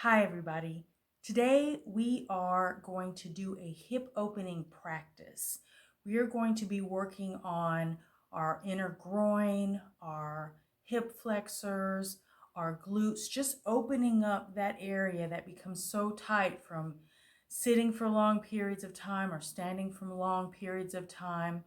Hi, everybody. Today we are going to do a hip opening practice. We are going to be working on our inner groin, our hip flexors, our glutes, just opening up that area that becomes so tight from sitting for long periods of time or standing for long periods of time.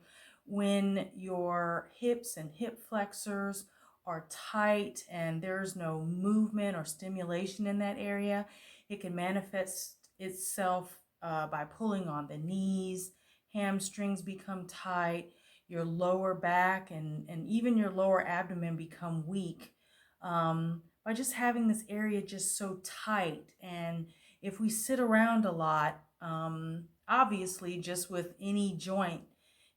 When your hips and hip flexors are tight and there's no movement or stimulation in that area, it can manifest itself by pulling on the knees, hamstrings become tight, your lower back and even your lower abdomen become weak by just having this area just so tight. And if we sit around a lot, obviously just with any joint,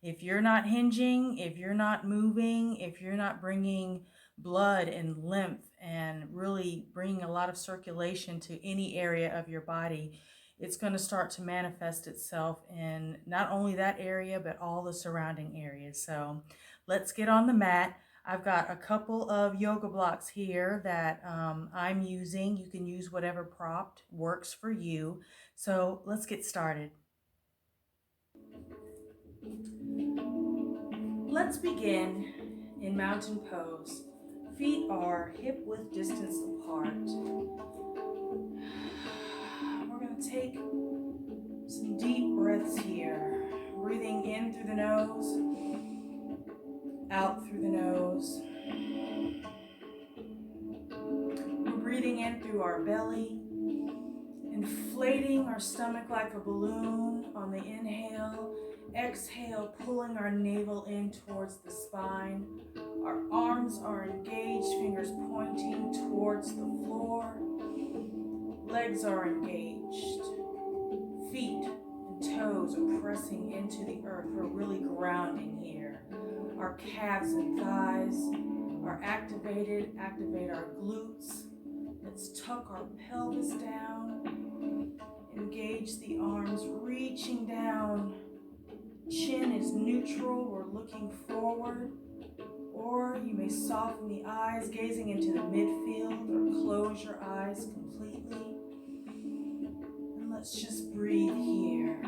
if you're not hinging, if you're not moving, if you're not bringing blood and lymph and really bringing a lot of circulation to any area of your body, it's going to start to manifest itself in not only that area, but all the surrounding areas. So let's get on the mat. I've got a couple of yoga blocks here that I'm using. You can use whatever prop works for you. So let's get started. Let's begin in mountain pose. Feet are hip width distance apart. We're going to take some deep breaths here. Breathing in through the nose, out through the nose. We're breathing in through our belly, inflating our stomach like a balloon on the inhale. Exhale, pulling our navel in towards the spine. Our arms are engaged, fingers pointing towards the floor. Legs are engaged. Feet and toes are pressing into the earth. We're really grounding here. Our calves and thighs are activated. Activate our glutes. Let's tuck our pelvis down. Engage the arms, reaching down. Chin is neutral. We're looking forward. Or you may soften the eyes, gazing into the midfield, or close your eyes completely. And let's just breathe here.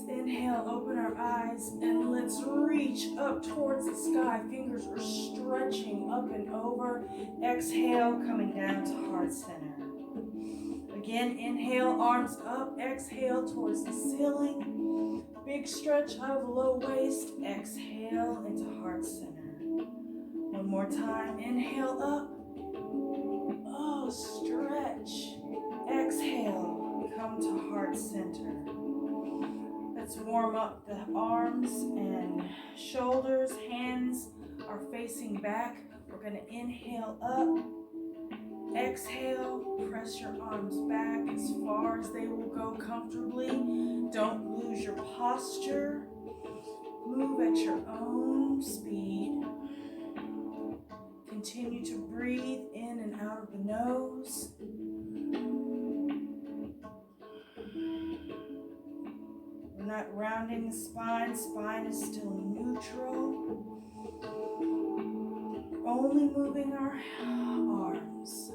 Inhale, open our eyes, and let's reach up towards the sky. Fingers are stretching up and over. Exhale, coming down to heart center. Again, inhale, arms up. Exhale towards the ceiling. Big stretch out of the low waist. Exhale into heart center. One more time. Inhale up. Oh, stretch. Exhale, come to heart center. Let's warm up the arms and shoulders. Hands are facing back. We're going to inhale up. Exhale, press your arms back as far as they will go comfortably. Don't lose your posture. Move at your own speed. Continue to breathe in and out of the nose. We're not rounding the spine. Spine is still neutral. Only moving our arms.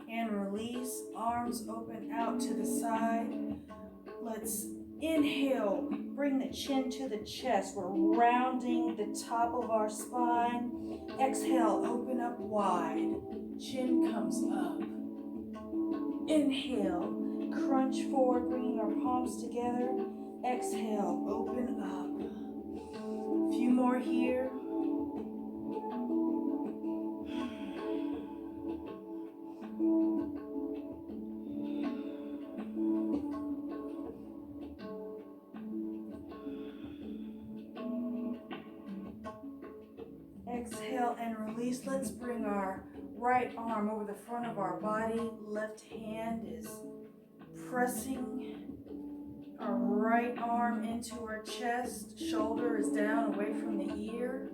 And release. Arms open out to the side. Let's inhale. Bring the chin to the chest. We're rounding the top of our spine. Exhale, open up wide. Chin comes up. Inhale, crunch forward, bringing our palms together. Exhale, open up. A few more here. Exhale and release. Let's bring our right arm over the front of our body. Left hand is pressing our right arm into our chest. Shoulder is down away from the ear.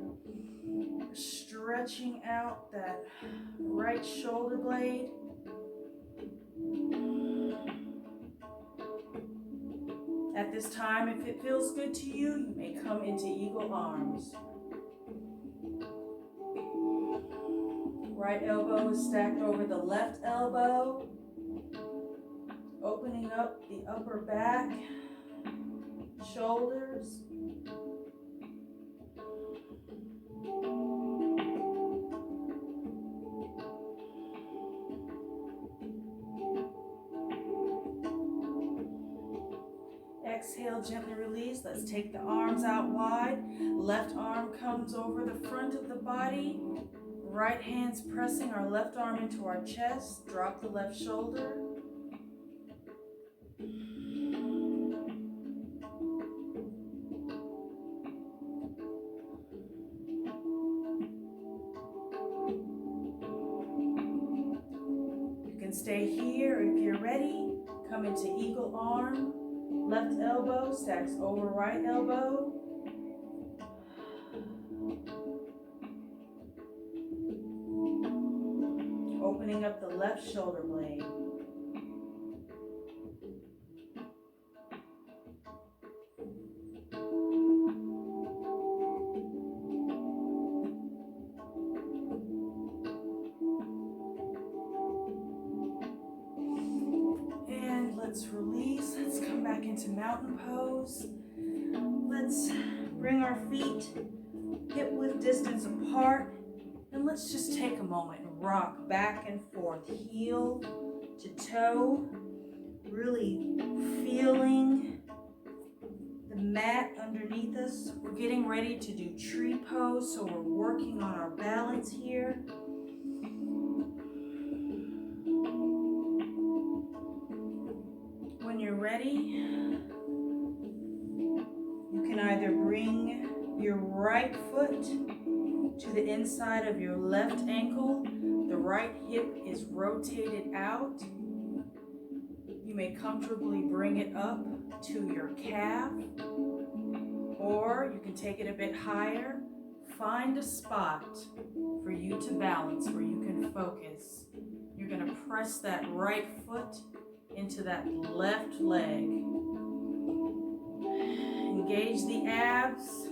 Stretching out that right shoulder blade. At this time, if it feels good to you, you may come into eagle arms. Right elbow is stacked over the left elbow, opening up the upper back, shoulders. Exhale, gently release. Let's take the arms out wide. Left arm comes over the front of the body. Right hand's pressing our left arm into our chest. Drop the left shoulder. You can stay here. If you're ready, come into eagle arm. Left elbow stacks over right elbow. Opening up the left shoulder blade. And let's release. Let's come back into mountain pose. Let's bring our feet hip width distance apart. And let's just take a moment and rock back and forth, heel to toe, really feeling the mat underneath us. We're getting ready to do tree pose, so we're working on our balance here. When you're ready, you can either bring your right foot to the inside of your left ankle. The right hip is rotated out. You may comfortably bring it up to your calf, or you can take it a bit higher. Find a spot for you to balance where you can focus. You're going to press that right foot into that left leg. Engage the abs.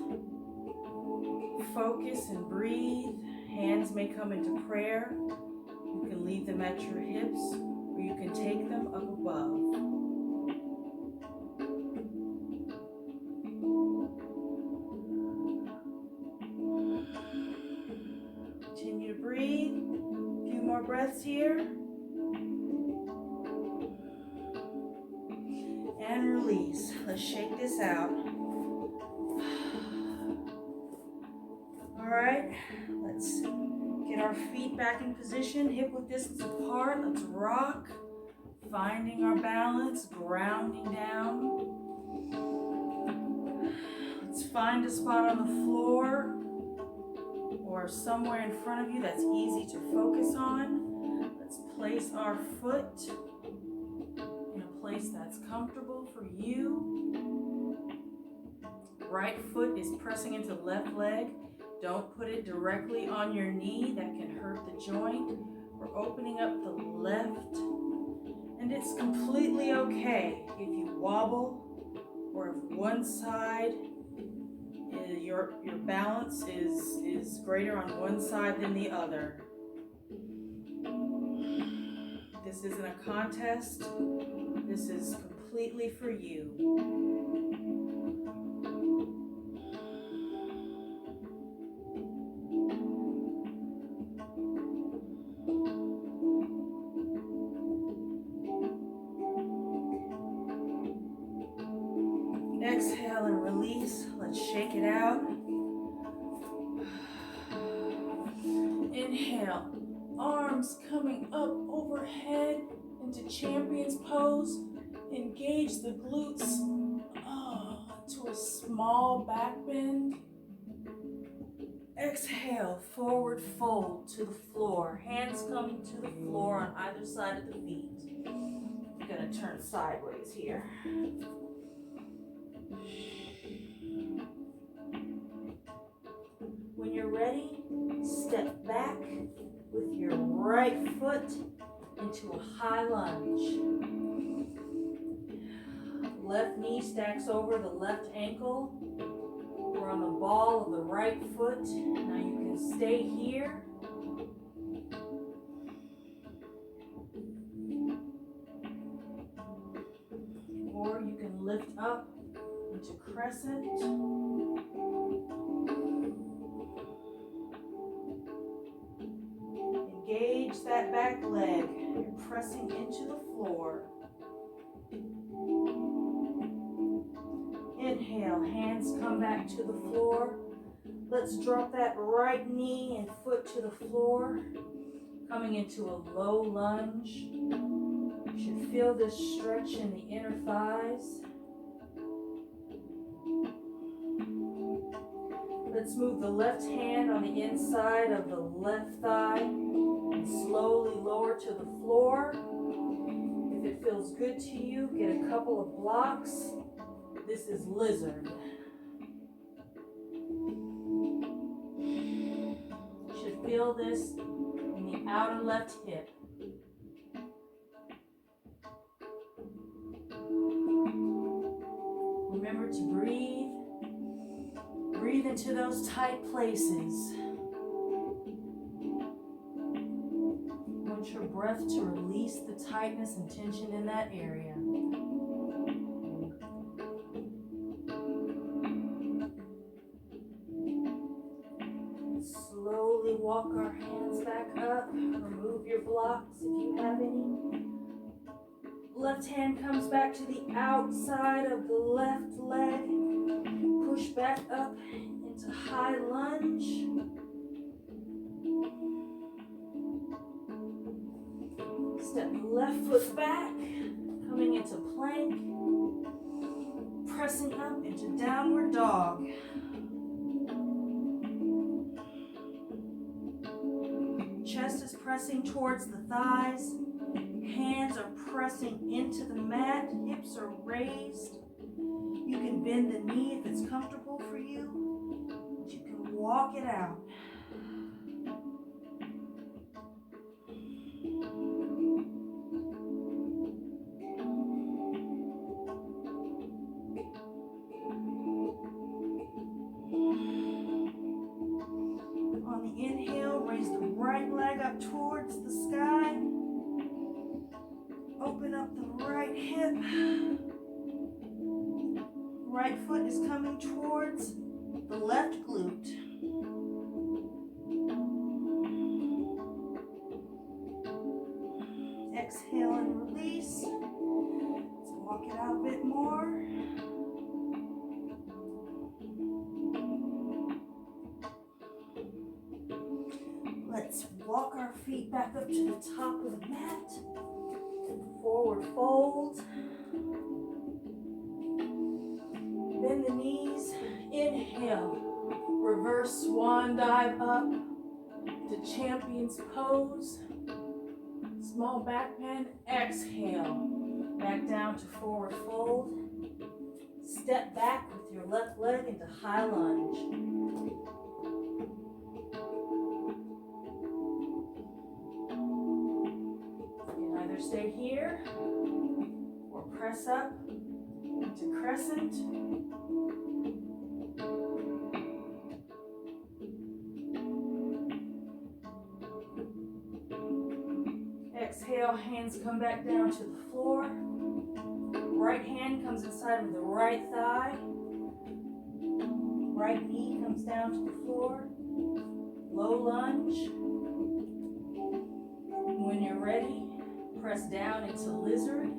Focus and breathe. Hands may come into prayer. You can leave them at your hips, or you can take them up above. Continue to breathe. A few more breaths here. And release. Let's shake this out. All right, let's get our feet back in position, hip width distance apart. Let's rock, finding our balance, grounding down. Let's find a spot on the floor or somewhere in front of you that's easy to focus on. Let's place our foot in a place that's comfortable for you. Right foot is pressing into the left leg. Don't put it directly on your knee. That can hurt the joint. We're opening up the left. And it's completely okay if you wobble or if one side, your balance is greater on one side than the other. This isn't a contest. This is completely for you. Exhale and release. Let's shake it out. Inhale. Arms coming up overhead into champion's pose. Engage the glutes to a small back bend. Exhale, forward fold to the floor. Hands coming to the floor on either side of the feet. I'm going to turn sideways here. When you're ready, step back with your right foot into a high lunge. Left knee stacks over the left ankle. We're on the ball of the right foot. Now you can stay here. Or you can lift up into crescent. Engage that back leg. You're pressing into the floor. Inhale, hands come back to the floor. Let's drop that right knee and foot to the floor. Coming into a low lunge. You should feel this stretch in the inner thighs. Let's move the left hand on the inside of the left thigh and slowly lower to the floor. If it feels good to you, get a couple of blocks. This is lizard. You should feel this in the outer left hip. Remember to breathe. Breathe into those tight places. Want your breath to release the tightness and tension in that area. Slowly walk our hands back up. Remove your blocks if you have any. Left hand comes back to the outside of the left leg. Push back up into high lunge. Step the left foot back, coming into plank. Pressing up into downward dog. Chest is pressing towards the thighs. Hands are pressing into the mat. Hips are raised. You can bend the knee if it's comfortable for you. But you can walk it out. On the inhale, raise the right leg up towards the sky. Open up the right hip. Right foot is coming towards the left glute. Exhale and release. Let's walk it out a bit more. Let's walk our feet back up to the top of the mat. Forward fold. Bend the knees. Inhale. Reverse swan dive up to champion's pose. Small back bend. Exhale. Back down to forward fold. Step back with your left leg into high lunge. You can either stay here or press up into crescent. Exhale, hands come back down to the floor. Right hand comes inside of the right thigh. Right knee comes down to the floor. Low lunge. When you're ready, press down into lizard.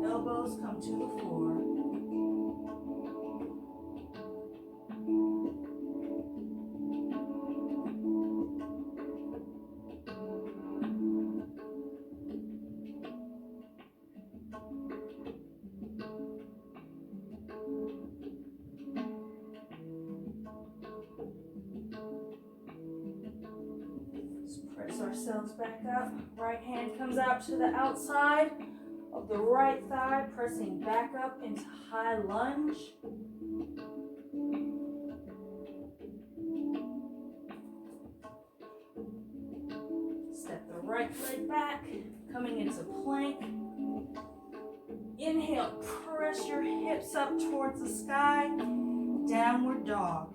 Elbows come to the floor. Press ourselves back up. Right hand comes out to the outside of the right thigh, pressing back up into high lunge. Step the right leg back, coming into plank. Inhale, press your hips up towards the sky. Downward dog.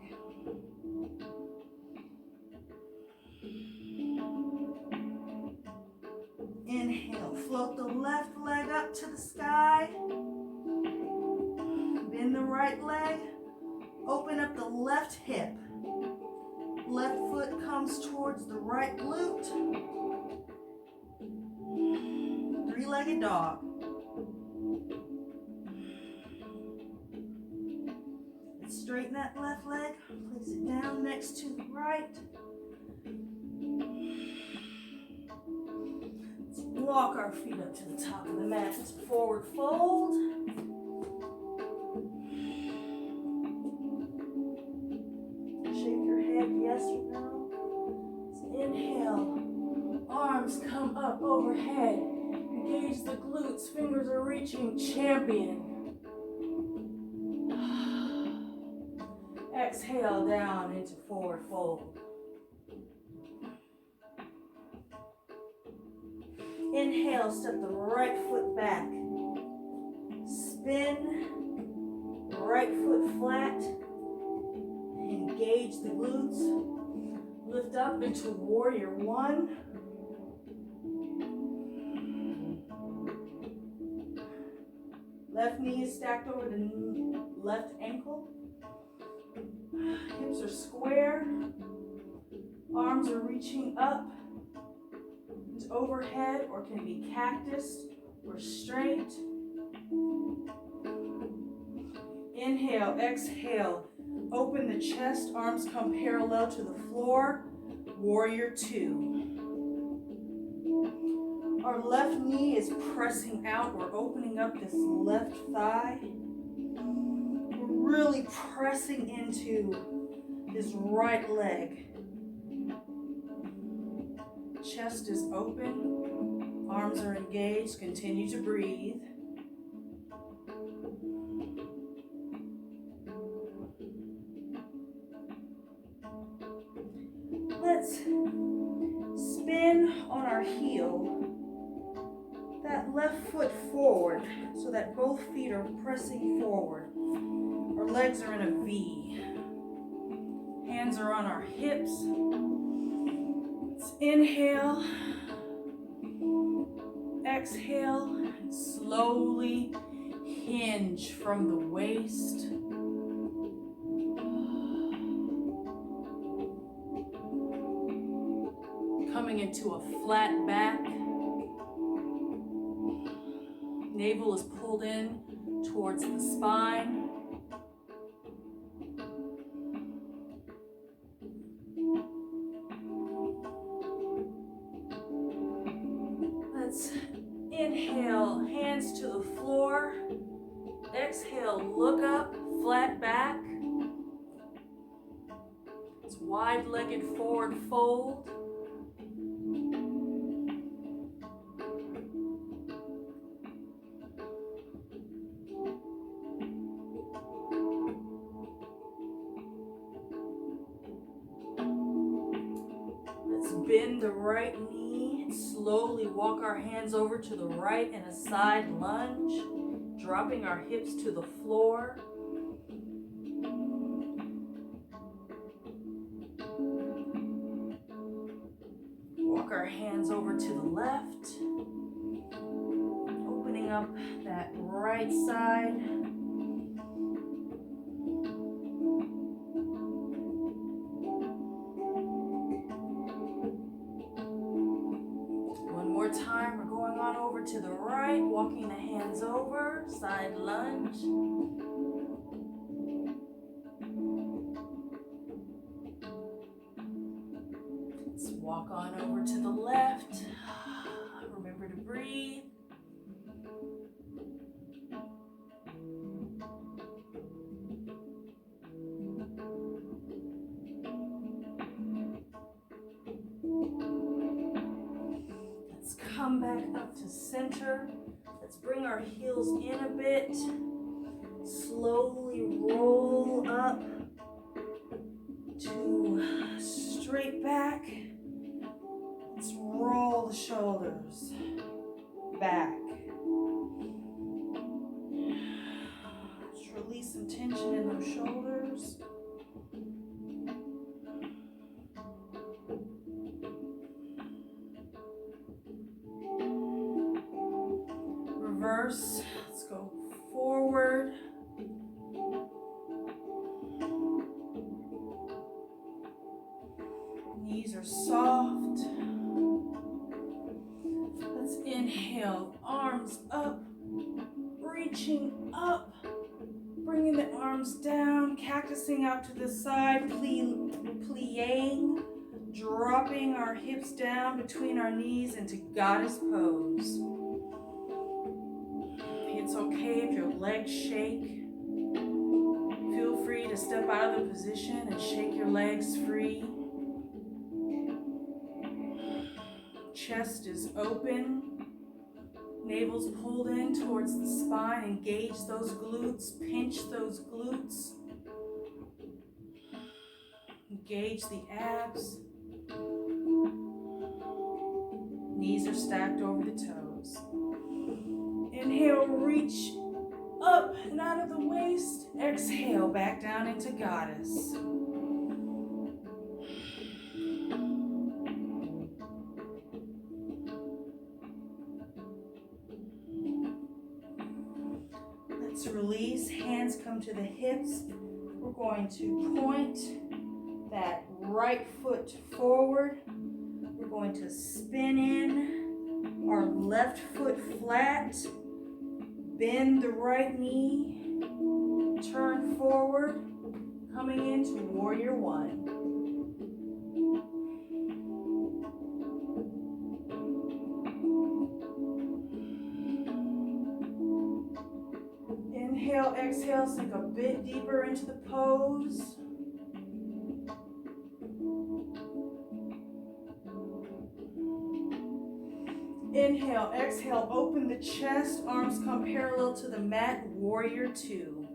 Inhale, float the left leg up to the sky. Bend the right leg. Open up the left hip. Left foot comes towards the right glute. Three-legged dog. Let's straighten that left leg. Place it down next to the right. Let's walk our feet up to the top of the mat. Let's forward fold. Shake your head, yes or no. Let's inhale. Arms come up overhead. Engage the glutes. Fingers are reaching. Champion. Exhale down into forward fold. Inhale, step the right foot back. Spin, right foot flat. Engage the glutes. Lift up into warrior one. Left knee is stacked over the left ankle. Hips are square. Arms are reaching up. It's overhead or can be cactus or straight. Inhale, exhale. Open the chest, arms come parallel to the floor. Warrior two. Our left knee is pressing out. We're opening up this left thigh. We're really pressing into this right leg. Chest is open. Arms are engaged. Continue to breathe. Let's spin on our heel. That left foot forward so that both feet are pressing forward. Our legs are in a V. Hands are on our hips. Let's inhale. Exhale. And slowly hinge from the waist. Coming into a flat back. Navel is pulled in towards the spine. Let's inhale, hands to the floor. Exhale, look up, flat back. It's wide-legged forward fold. Bend the right knee, slowly walk our hands over to the right in a side lunge, dropping our hips to the floor. Walk our hands over to the left, opening up that right side. Time, we're going on over to the right, walking the hands over, side lunge. Let's walk on over to the left. Remember to breathe. come back up to center. Let's bring our heels in a bit. Slowly roll up to straight back. Let's roll the shoulders back. Just release some tension in those shoulders. Reverse. Let's go forward. Knees are soft. Let's inhale, arms up, reaching up, bringing the arms down, cactusing out to the side, plieing, dropping our hips down between our knees into goddess pose. It's okay if your legs shake. Feel free to step out of the position and shake your legs free. Chest is open. Navel's pulled in towards the spine. Engage those glutes. Pinch those glutes. Engage the abs. Knees are stacked over the toes. Inhale, reach up and out of the waist. Exhale, back down into goddess. Let's release. Hands come to the hips. We're going to point that right foot forward. We're going to spin in our left foot flat. Bend the right knee, turn forward, coming into warrior one. Inhale, exhale, sink a bit deeper into the pose. Inhale, exhale, open the chest, arms come parallel to the mat, warrior two.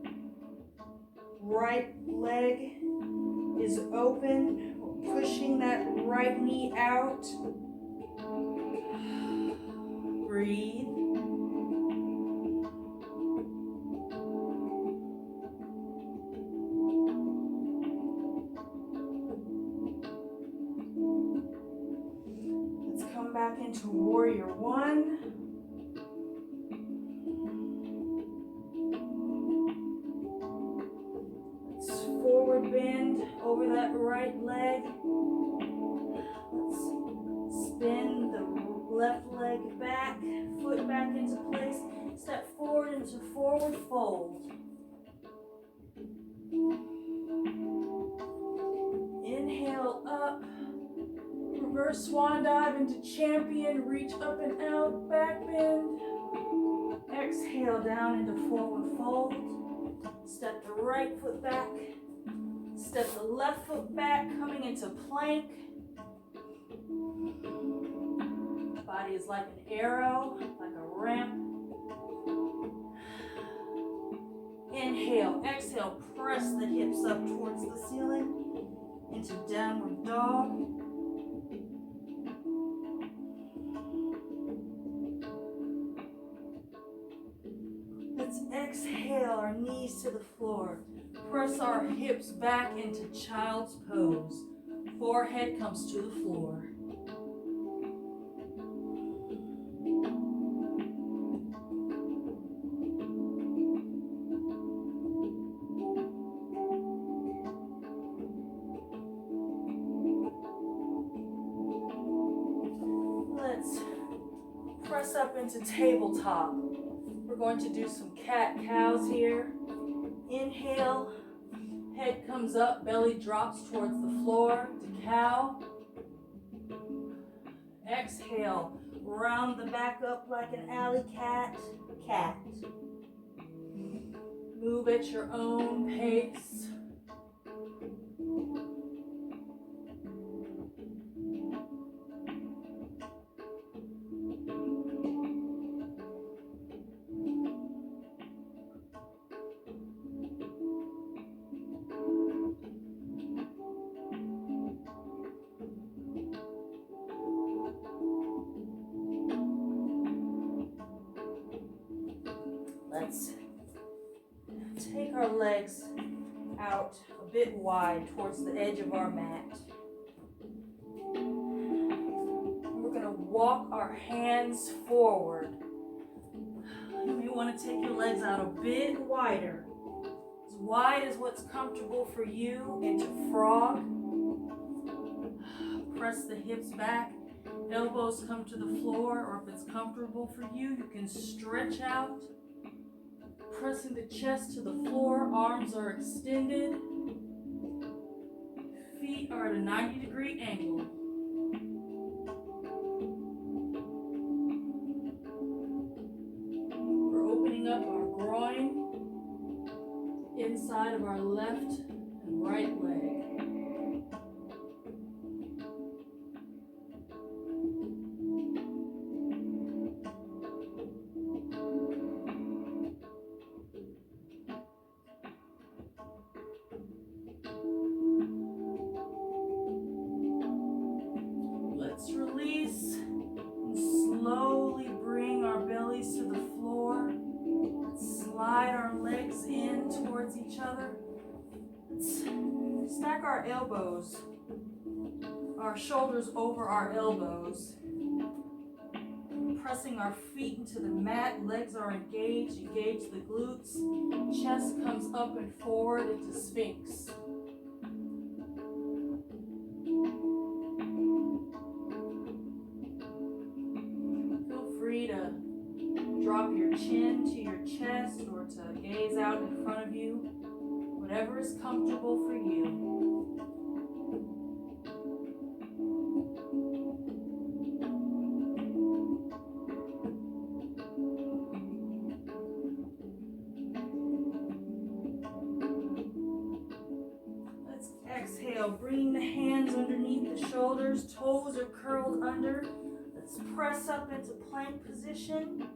Right leg is open, we're pushing that right knee out. Breathe. Back into warrior one. Let's forward bend over that right leg. Let's spin the left leg back, foot back into place. Step forward into forward fold. Inhale up. Reverse swan dive into champion, reach up and out, back bend. Exhale down into forward fold. Step the right foot back. Step the left foot back, coming into plank. Body is like an arrow, like a ramp. Inhale, exhale, press the hips up towards the ceiling into downward dog. Exhale, our knees to the floor. Press our hips back into child's pose. Forehead comes to the floor. Let's press up into tabletop. We're going to do some cat-cows here. Inhale, head comes up, belly drops towards the floor to cow. Exhale, round the back up like an alley cat, cat. Move at your own pace. our legs out a bit wide towards the edge of our mat. We're going to walk our hands forward. You may want to take your legs out a bit wider. As wide as what's comfortable for you into frog. Press the hips back. Elbows come to the floor, or if it's comfortable for you, you can stretch out. Pressing the chest to the floor, arms are extended. Feet are at a 90-degree angle. We're opening up our groin, inside of our left and right leg. Let's release and slowly bring our bellies to the floor. Let's slide our legs in towards each other. Let's stack our elbows, our shoulders over our elbows. Pressing our feet into the mat, legs are engaged, engage the glutes. Chest comes up and forward into Sphinx. To drop your chin to your chest or to gaze out in front of you, whatever is comfortable for you. Let's exhale, bring the hands underneath the shoulders, toes are curled under. Let's press up into plank position.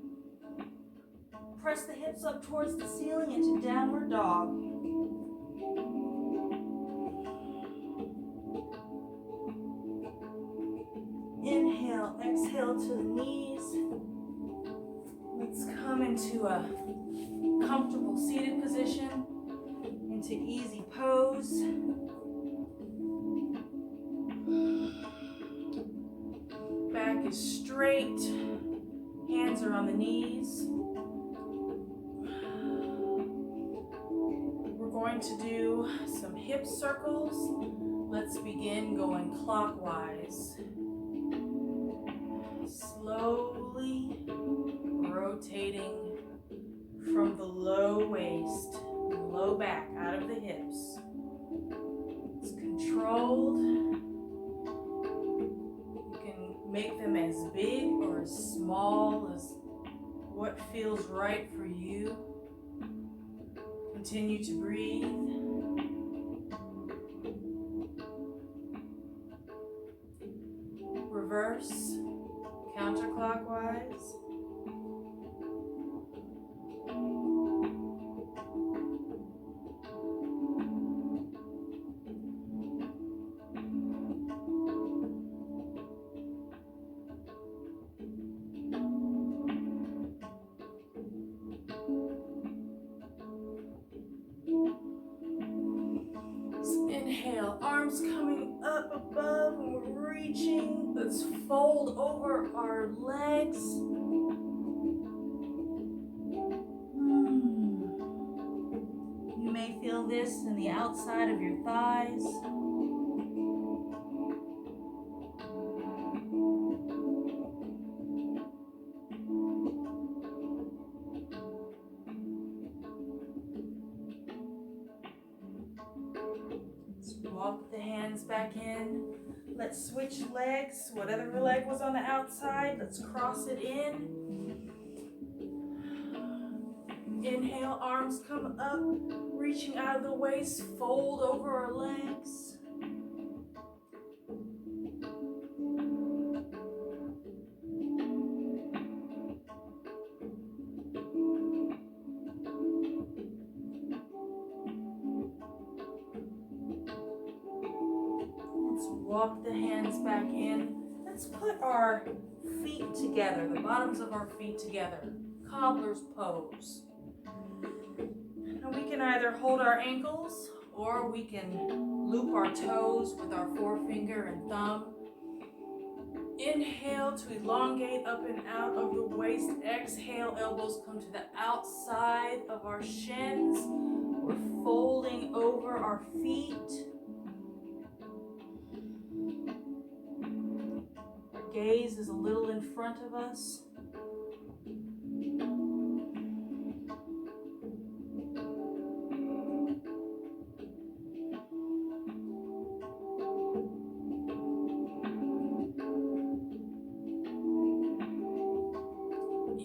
Press the hips up towards the ceiling into downward dog. Inhale, exhale to the knees. Let's come into a comfortable seated position, into easy pose. Back is straight, hands are on the knees. We're going to do some hip circles. Let's begin going clockwise. Slowly rotating from the low waist, low back out of the hips. It's controlled. Make them as big or as small as what feels right for you. Continue to breathe. Reverse, counterclockwise. Inhale, arms coming up above and we're reaching. Let's fold over our legs. You may feel this in the outside of your thighs. Walk the hands back in. Let's switch legs. Whatever leg was on the outside, let's cross it in. Inhale, arms come up, reaching out of the waist, fold over our legs. Walk the hands back in. Let's put our feet together, the bottoms of our feet together. Cobbler's pose. And we can either hold our ankles or we can loop our toes with our forefinger and thumb. Inhale to elongate up and out of the waist. Exhale, elbows come to the outside of our shins. We're folding over our feet. Our gaze is a little in front of us.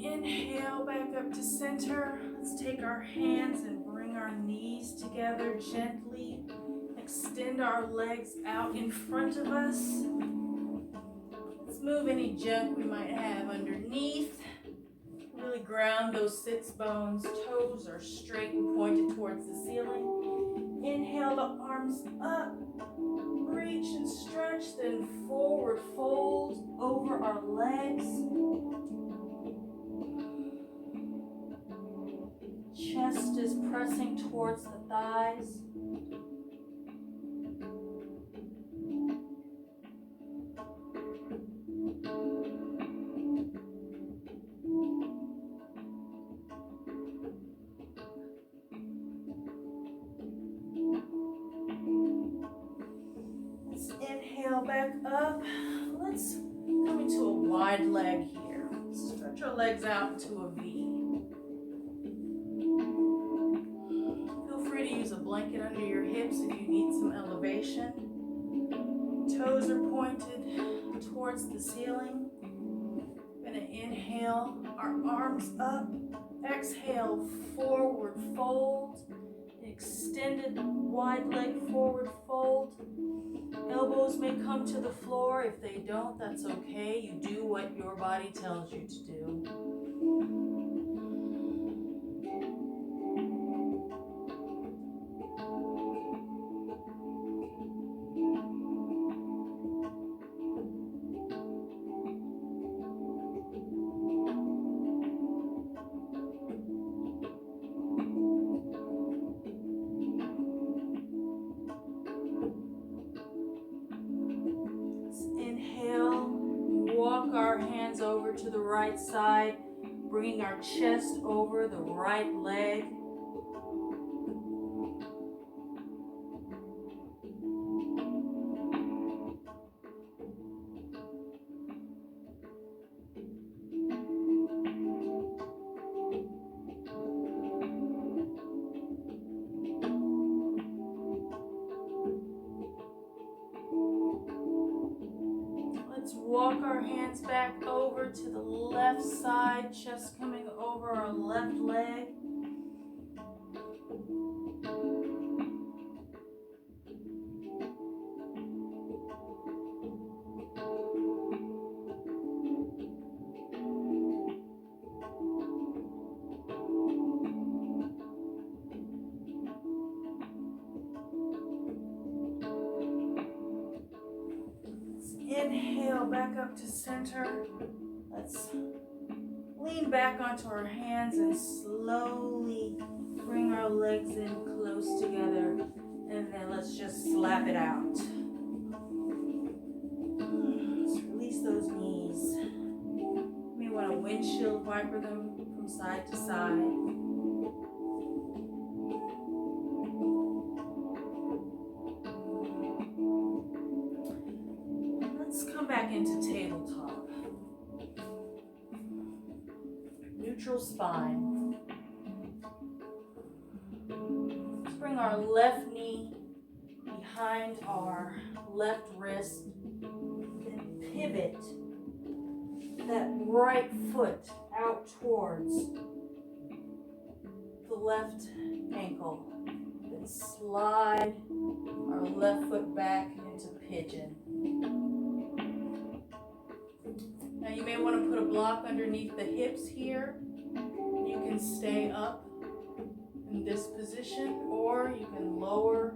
Inhale back up to center. Let's take our hands and bring our knees together gently. Extend our legs out in front of us. Let's move any junk we might have underneath. Really ground those sits bones. Toes are straight and pointed towards the ceiling. Inhale the arms up. Reach and stretch, then forward fold over our legs. Chest is pressing towards the thighs. Let's inhale back up. Let's come into a wide leg here. Stretch our legs out into a V. To use a blanket under your hips if you need some elevation. Toes are pointed towards the ceiling. We're going to inhale our arms up. Exhale, forward fold. Extended wide leg forward fold. Elbows may come to the floor. If they don't, that's okay. You do what your body tells you to do. Our hands over to the right side, bringing our chest over the right leg. Walk our hands back over to the left side, chest coming over our left leg. Inhale back up to center. Let's lean back onto our hands and slowly bring our legs in close together. And then let's just slap it out. Let's release those knees. You may want to windshield wiper them from side to side. Back into tabletop. Neutral spine. Let's bring our left knee behind our left wrist. Then pivot that right foot out towards the left ankle. Then slide our left foot back into pigeon. Now you may want to put a block underneath the hips here. You can stay up in this position, or you can lower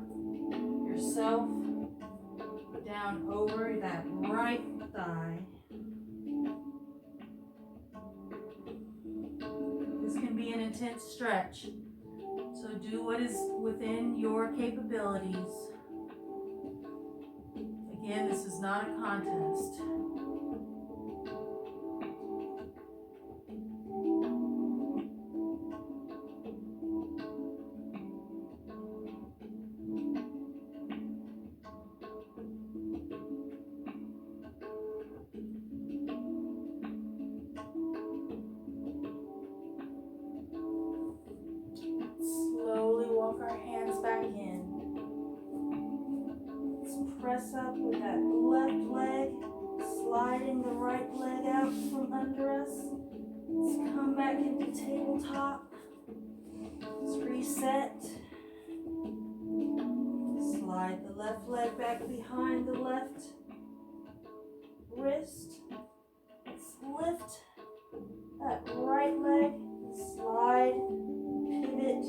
yourself down over that right thigh. This can be an intense stretch, so So do what is within your capabilities. Again, this is not a contest. Slowly walk our hands back in. Let's press up with that left leg, sliding the right leg out from under us. Let's come back into tabletop. Let's reset. Slide the left leg back behind the left wrist. Let's lift that right leg, slide, pivot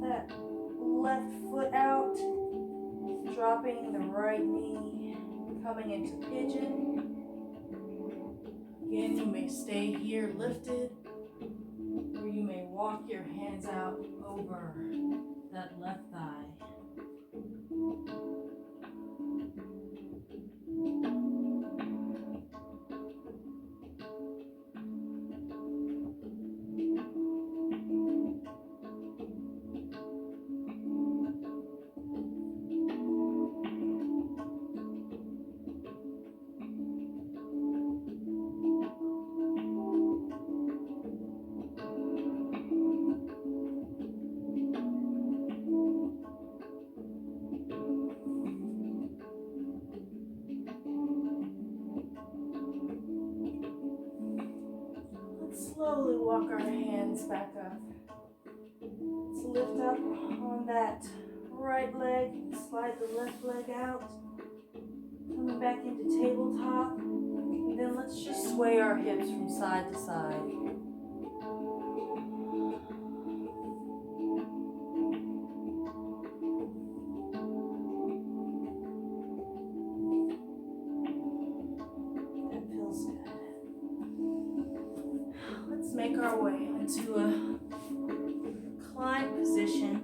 that left foot out, dropping the right knee, coming into pigeon. Again, you may stay here lifted, or you may walk your hands out over that left thigh. Slowly walk our hands back up. Let's lift up on that right leg, slide the left leg out, coming back into tabletop, and then let's just sway our hips from side to side. Make our way into a climb position.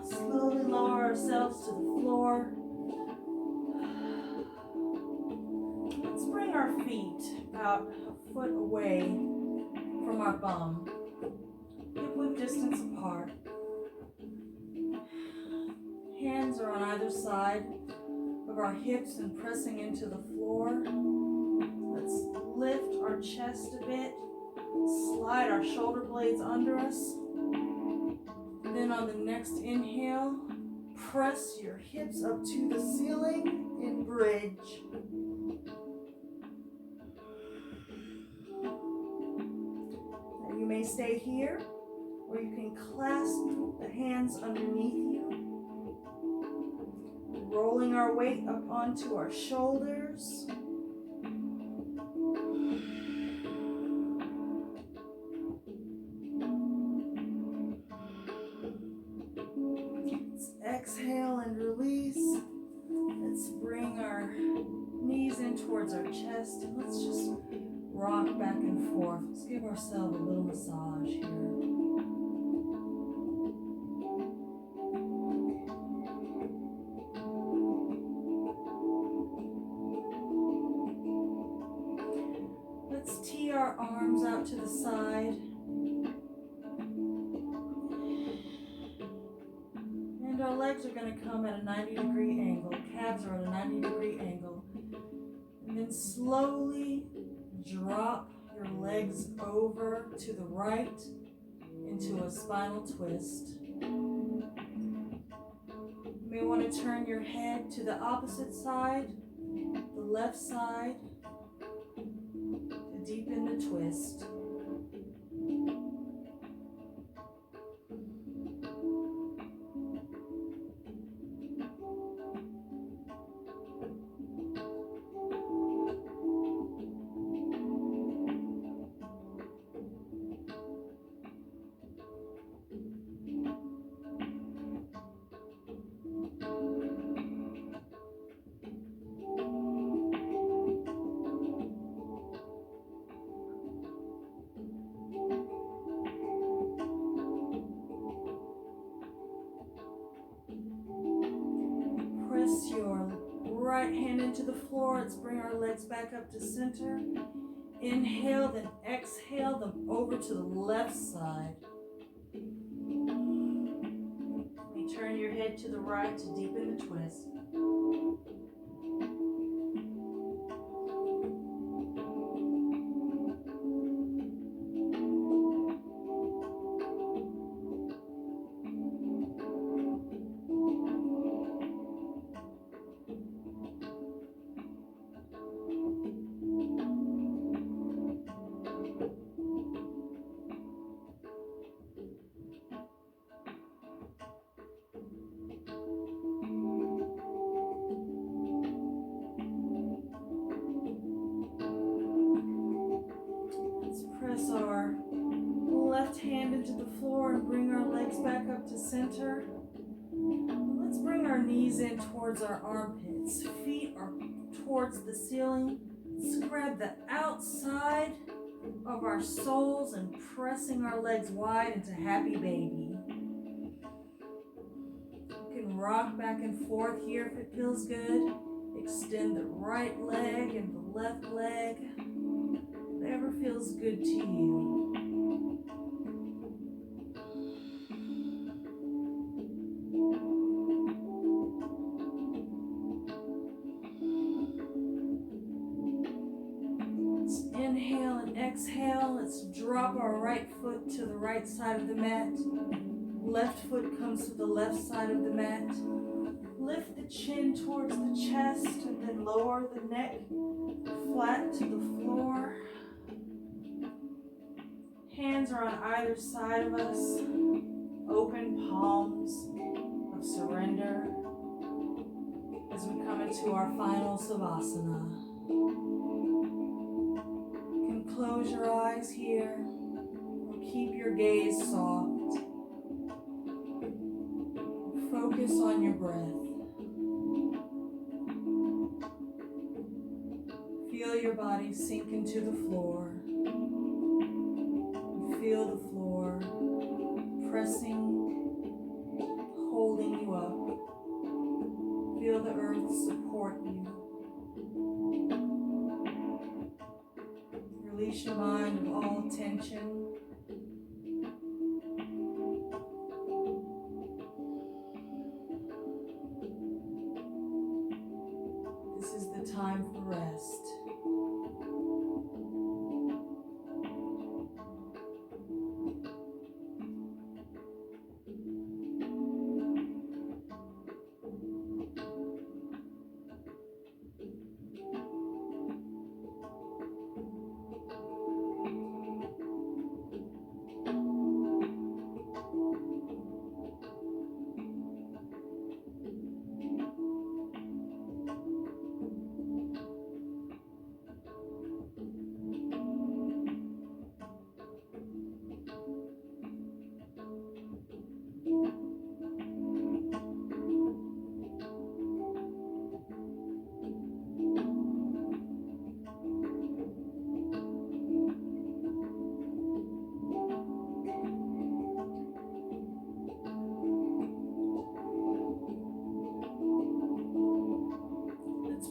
Slowly lower ourselves to the floor. Let's bring our feet about a foot away from our bum, hip width distance apart. Hands are on either side of our hips and pressing into the floor. Let's lift our chest a bit, slide our shoulder blades under us. And then on the next inhale, press your hips up to the ceiling in bridge. And you may stay here, or you can clasp the hands underneath you. Rolling our weight up onto our shoulders. Let's exhale and release. Let's bring our knees in towards our chest. Let's just rock back and forth. Let's give ourselves a little massage here. Our arms out to the side, and our legs are going to come at a 90-degree angle. Calves are at a 90-degree angle, and then slowly drop your legs over to the right into a spinal twist. You may want to turn your head to the opposite side, the left side, to deepen the twist. right hand into the floor. Let's bring our legs back up to center. Inhale, then exhale them over to the left side. Turn your head to the right to deepen the twist. Press our left hand into the floor and bring our legs back up to center. Let's bring our knees in towards our armpits. Feet are towards the ceiling. Let's grab the outside of our soles and pressing our legs wide into happy baby. You can rock back and forth here if it feels good. Extend the right leg and the left leg. Whatever feels good to you. Let's inhale and exhale. Let's drop our right foot to the right side of the mat. Left foot comes to the left side of the mat. Lift the chin towards the chest and then lower the neck flat to the floor. Hands are on either side of us, open palms of surrender as we come into our final Savasana. You can close your eyes here or keep your gaze soft. Focus on your breath. Feel your body sink into the floor. Feel the floor pressing, holding you up. Feel the earth support you. Release your mind of all tension. This is the time for rest.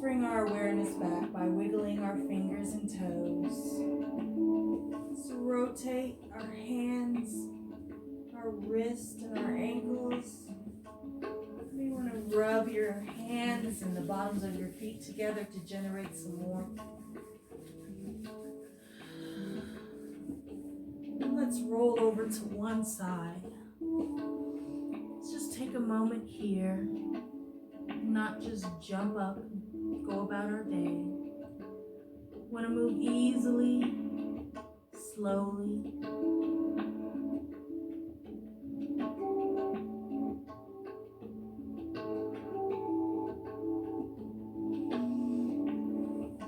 Bring our awareness back by wiggling our fingers and toes. So rotate our hands, our wrists, and our ankles. You want to rub your hands and the bottoms of your feet together to generate some warmth. And let's roll over to one side. Let's just take a moment here, not just jump up and go about our day. Want to move easily, slowly.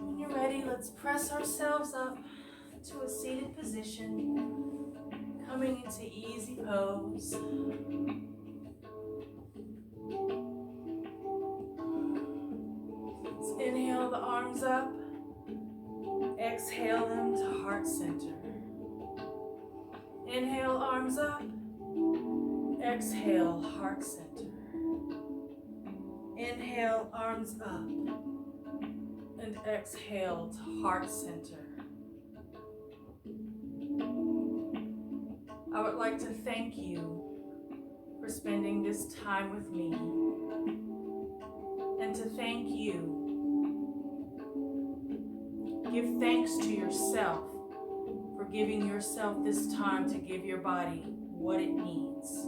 When you're ready, let's press ourselves up to a seated position, coming into easy pose. Let's inhale the arms up, exhale them to heart center. Inhale, arms up, exhale, heart center. Inhale, arms up. And exhale to heart center. I would like to thank you for spending this time with me, and to thank you. Give thanks to yourself for giving yourself this time to give your body what it needs.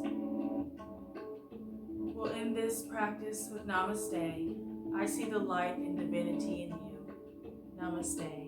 We'll end this practice with Namaste. I see the light and divinity in you. Namaste.